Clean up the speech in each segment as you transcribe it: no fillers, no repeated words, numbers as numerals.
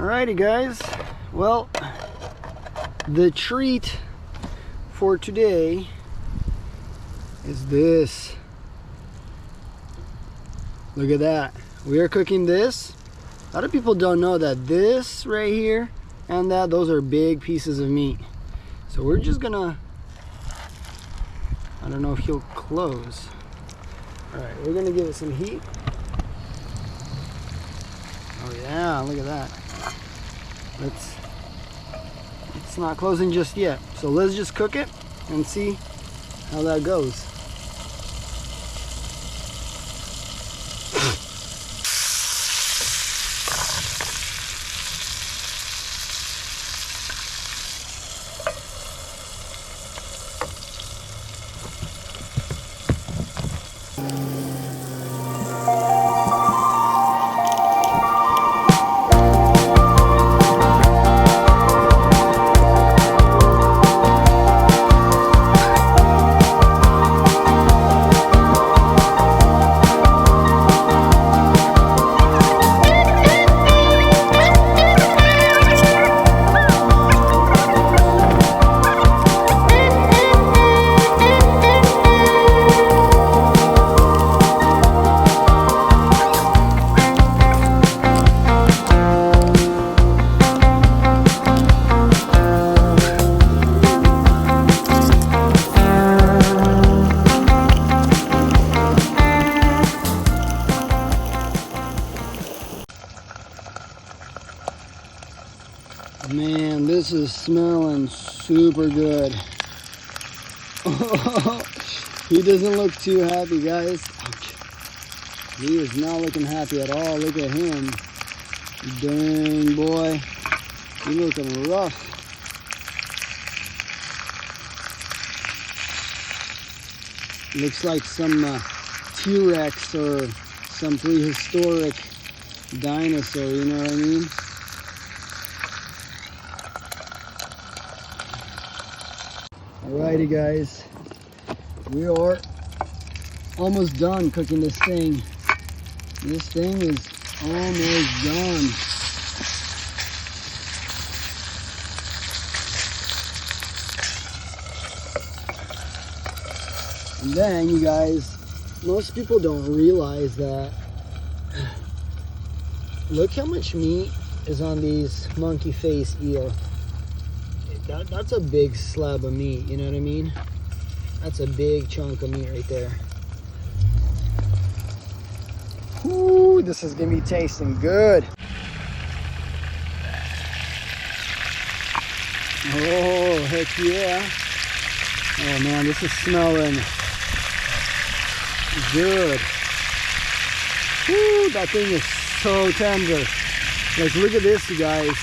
Alrighty guys, well, the treat for today is this. Look at that. We are cooking this. A lot of people don't know that this right here and that, those are big pieces of meat. So we're just gonna, I don't know if he'll close. Alright, we're gonna give it some heat. Oh yeah, look at that. It's not closing just yet. So let's just cook it and see how that goes. Man, this is smelling super good. He doesn't look too happy, guys. He is not looking happy at all. Look at him. Dang, boy. He's looking rough. Looks like some T-Rex or some prehistoric dinosaur, you know what I mean? Alrighty guys, we are almost done cooking this thing. This thing is almost done. And then you guys, most people don't realize that, look how much meat is on these monkey face eel. That's a big slab of meat, you know what I mean? That's a big chunk of meat right there. Ooh, this is gonna be tasting good. Oh, heck yeah. Oh man, this is smelling good. Ooh, that thing is so tender. Like, look at this, you guys.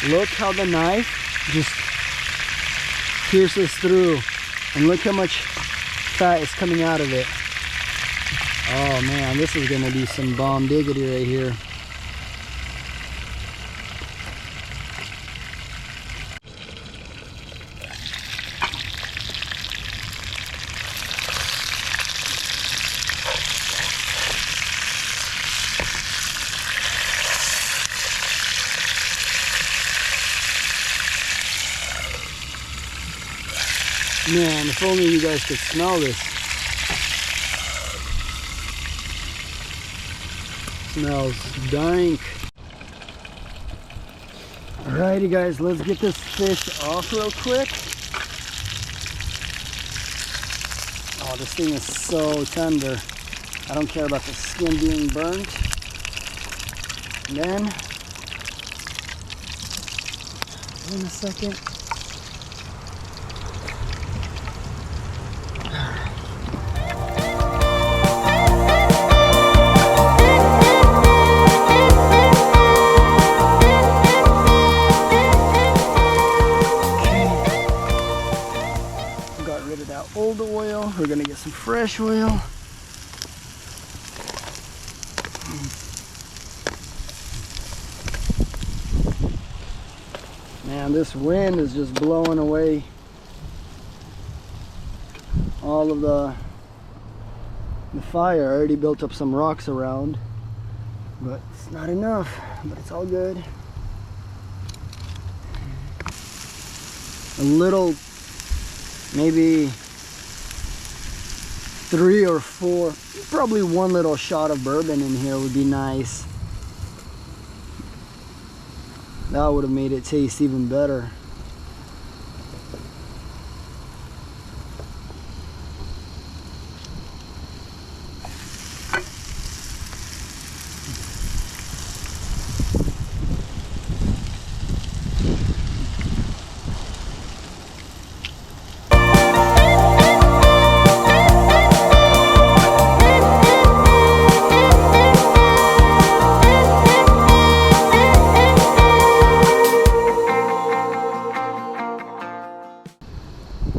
Look how the knife just pierces through, and look how much fat is coming out of it. Oh man, this is gonna be some bomb diggity right here. Man, if only you guys could smell this. Smells dank. Alrighty guys, let's get this fish off real quick. Oh, this thing is so tender. I don't care about the skin being burnt. And then, in a second. Old oil, we're gonna get some fresh oil. Man, this wind is just blowing away all of the fire. I already built up some rocks around, but it's not enough, but it's all good. a little, maybe 3 or 4, probably 1 little shot of bourbon in here would be nice. That would have made it taste even better.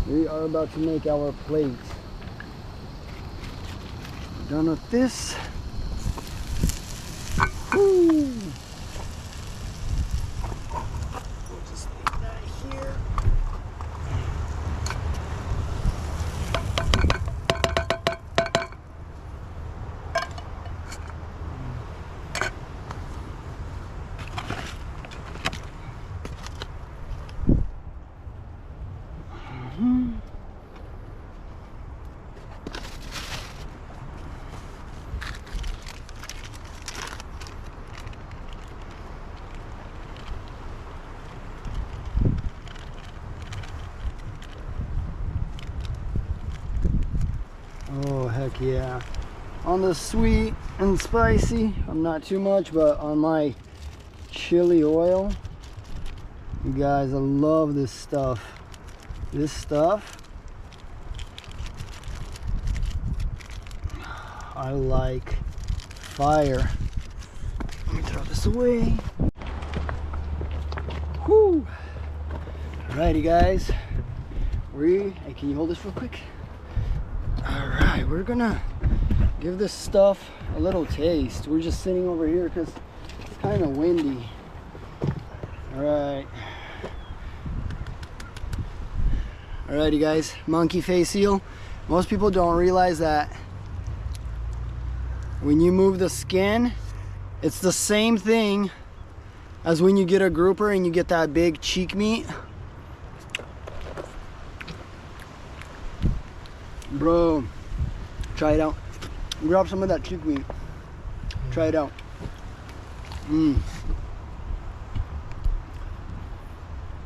We are about to make our plate. Done with this. Woo. We'll just leave that here. Oh, heck yeah. On the sweet and spicy, I'm not too much, but on my chili oil, you guys, I love this stuff. This stuff, I like fire. Let me throw this away. Whoo! Alrighty, guys. Hey, can you hold this real quick? Alright, we're gonna give this stuff a little taste. We're just sitting over here because it's kind of windy. Alright. Alrighty, guys. Monkey face eel. Most people don't realize that when you move the skin, it's the same thing as when you get a grouper and you get that big cheek meat. Bro, try it out. Grab some of that cheek meat. Try it out.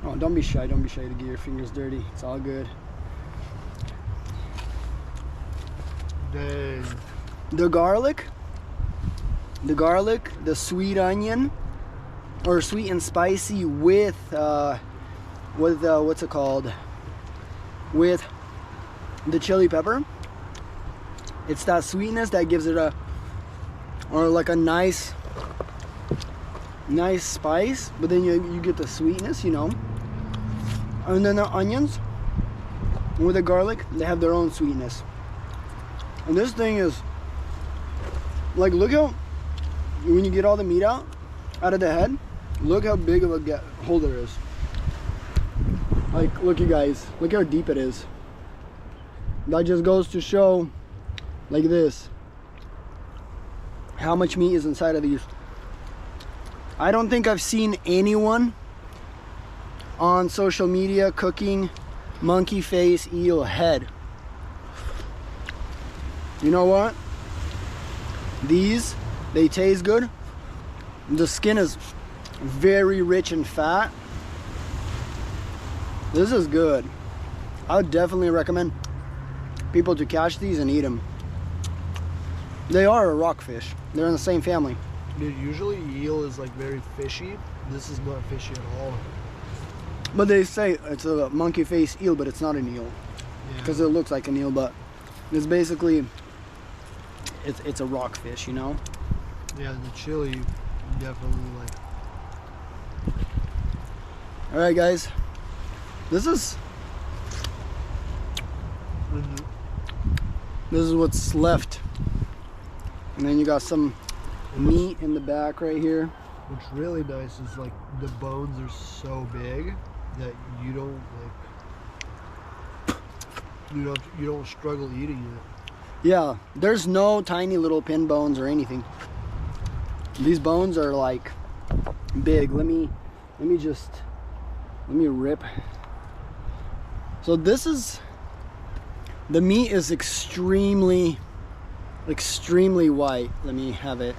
Oh, don't be shy. Don't be shy to get your fingers dirty. It's all good. Dang. The garlic, the sweet onion, or sweet and spicy with what's it called? With the chili pepper. It's that sweetness that gives it like a nice spice, but then you get the sweetness, you know. And then the onions with the garlic, they have their own sweetness. And this thing is like, look how when you get all the meat out of the head, look how big of a hole there is. Like, look, you guys, look how deep it is. That just goes to show, like this, how much meat is inside of these. I don't think I've seen anyone on social media cooking monkey face eel head. You know what? These, they taste good. The skin is very rich and fat. This is good. I would definitely recommend people to catch these and eat them. They are a rockfish. They're in the same family. Dude, usually eel is like very fishy. This is not fishy at all. But they say it's a monkey face eel, but it's not an eel. Because it looks like an eel, but it's basically, it's a rockfish, you know? Yeah, the chili definitely like. Alright, guys. This is what's left. And then you got some meat in the back right here. What's really nice is like the bones are so big that you don't like, you don't struggle eating it. Yeah, there's no tiny little pin bones or anything. These bones are like big. Let me rip So this is, the meat is extremely white. Let me have it.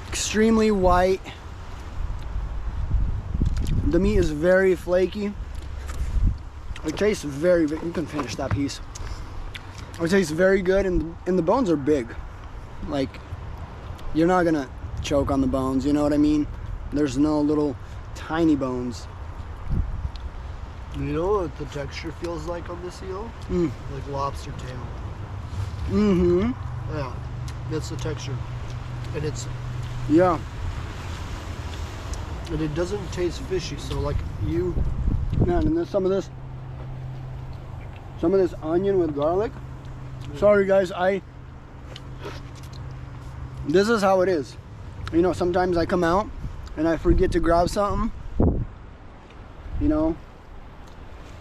Extremely white. The meat is very flaky. It tastes very, you can finish that piece. It tastes very good, and the bones are big. Like, you're not gonna choke on the bones, you know what I mean? There's no little tiny bones. You know what the texture feels like on this eel? Like lobster tail. Mm-hmm. Yeah, that's the texture. And it's, yeah. And it doesn't taste fishy, so like you... Man, and there's some of this onion with garlic. Sorry guys, this is how it is. You know, sometimes I come out and I forget to grab something. You know,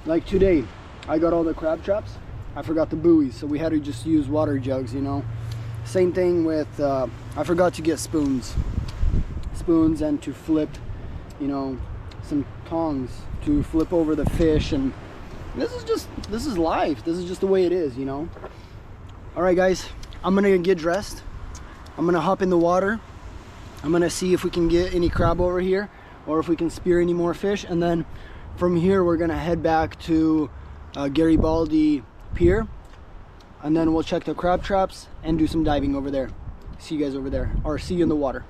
like today, I got all the crab traps. I forgot the buoys, so we had to just use water jugs, you know. Same thing with, I forgot to get spoons and to flip, you know, some tongs to flip over the fish. And this is life. This is just the way it is, you know. All right guys, I'm gonna get dressed. I'm gonna hop in the water. I'm gonna see if we can get any crab over here, or if we can spear any more fish, and then from here we're gonna head back to Garibaldi Pier, and then we'll check the crab traps and do some diving over there. See you guys over there, or see you in the water.